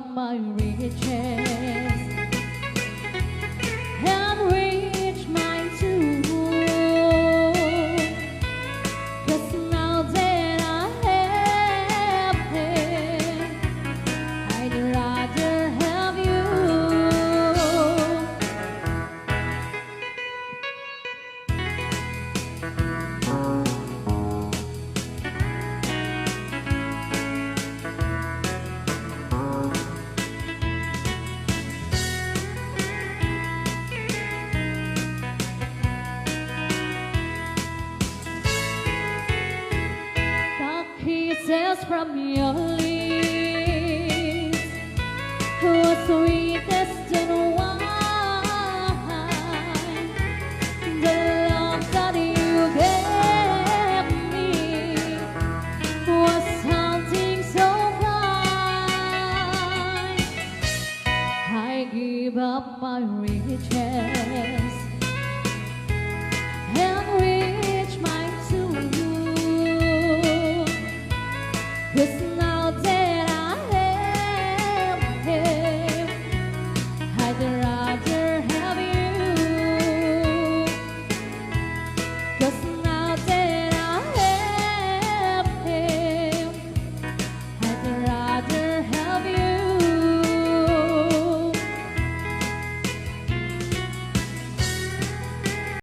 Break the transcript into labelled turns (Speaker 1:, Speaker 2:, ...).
Speaker 1: my riches and reach mine too. 'Cause now that I have him, I'd rather have you. Kisses from your lips were sweetest and wine. The love that you gave me was something so fine. I give up my riches